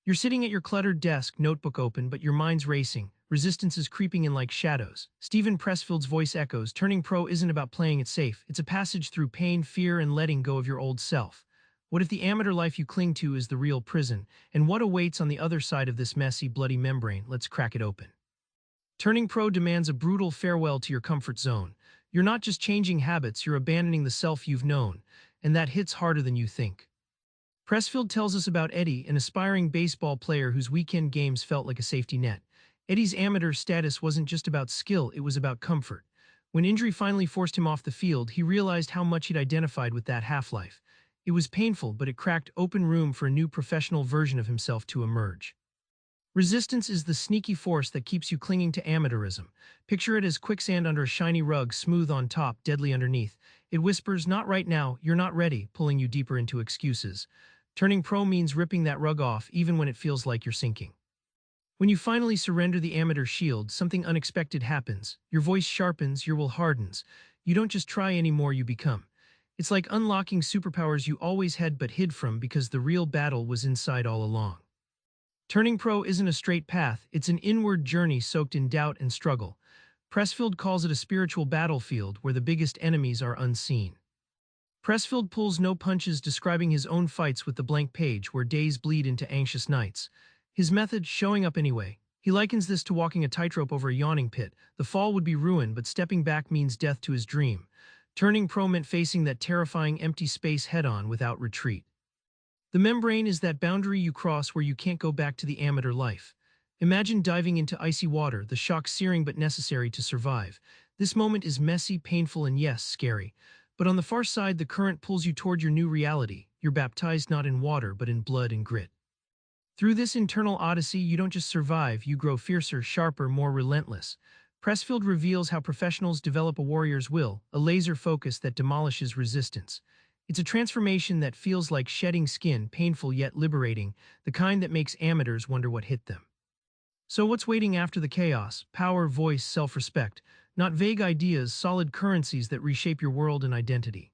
You're sitting at your cluttered desk, notebook open, but your mind's racing. Resistance is creeping in like shadows. Steven Pressfield's voice echoes, turning pro isn't about playing it safe. It's a passage through pain, fear, and letting go of your old self. What if the amateur life you cling to is the real prison? And what awaits on the other side of this messy, bloody membrane? Let's crack it open. Turning pro demands a brutal farewell to your comfort zone. You're not just changing habits, you're abandoning the self you've known, and that hits harder than you think. Pressfield tells us about Eddie, an aspiring baseball player whose weekend games felt like a safety net. Eddie's amateur status wasn't just about skill, it was about comfort. When injury finally forced him off the field, he realized how much he'd identified with that half-life. It was painful, but it cracked open room for a new professional version of himself to emerge. Resistance is the sneaky force that keeps you clinging to amateurism. Picture it as quicksand under a shiny rug, smooth on top, deadly underneath. It whispers, "Not right now, you're not ready," pulling you deeper into excuses. Turning pro means ripping that rug off, even when it feels like you're sinking. When you finally surrender the amateur shield, something unexpected happens. Your voice sharpens, your will hardens. You don't just try anymore, you become. It's like unlocking superpowers you always had but hid from because the real battle was inside all along. Turning pro isn't a straight path, it's an inward journey soaked in doubt and struggle. Pressfield calls it a spiritual battlefield where the biggest enemies are unseen. Pressfield pulls no punches, describing his own fights with the blank page where days bleed into anxious nights. His method, showing up anyway. He likens this to walking a tightrope over a yawning pit. The fall would be ruin, but stepping back means death to his dream. Turning pro meant facing that terrifying empty space head-on without retreat. The membrane is that boundary you cross where you can't go back to the amateur life. Imagine diving into icy water, the shock searing but necessary to survive. This moment is messy, painful, and yes, scary. But on the far side, the current pulls you toward your new reality. You're baptized not in water, but in blood and grit. Through this internal odyssey, you don't just survive, you grow fiercer, sharper, more relentless. Pressfield reveals how professionals develop a warrior's will, a laser focus that demolishes resistance. It's a transformation that feels like shedding skin, painful yet liberating, the kind that makes amateurs wonder what hit them. So what's waiting after the chaos? Power, voice, self-respect. Not vague ideas, solid currencies that reshape your world and identity.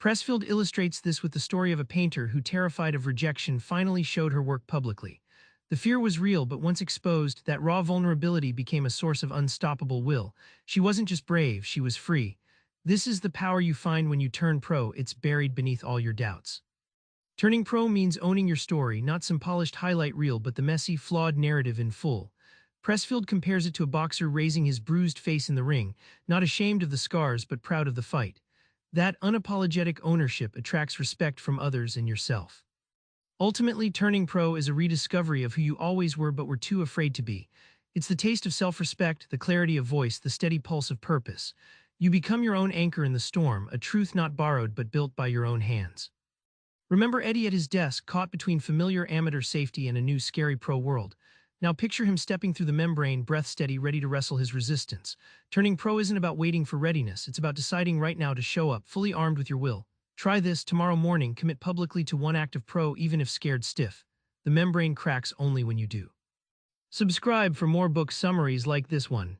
Pressfield illustrates this with the story of a painter who, terrified of rejection, finally showed her work publicly. The fear was real, but once exposed, that raw vulnerability became a source of unstoppable will. She wasn't just brave, she was free. This is the power you find when you turn pro, it's buried beneath all your doubts. Turning pro means owning your story, not some polished highlight reel, but the messy, flawed narrative in full. Pressfield compares it to a boxer raising his bruised face in the ring, not ashamed of the scars but proud of the fight. That unapologetic ownership attracts respect from others and yourself. Ultimately, turning pro is a rediscovery of who you always were but were too afraid to be. It's the taste of self-respect, the clarity of voice, the steady pulse of purpose. You become your own anchor in the storm, a truth not borrowed but built by your own hands. Remember Eddie at his desk, caught between familiar amateur safety and a new scary pro world. Now picture him stepping through the membrane, breath steady, ready to wrestle his resistance. Turning pro isn't about waiting for readiness, it's about deciding right now to show up, fully armed with your will. Try this tomorrow morning, commit publicly to one act of pro even if scared stiff. The membrane cracks only when you do. Subscribe for more book summaries like this one.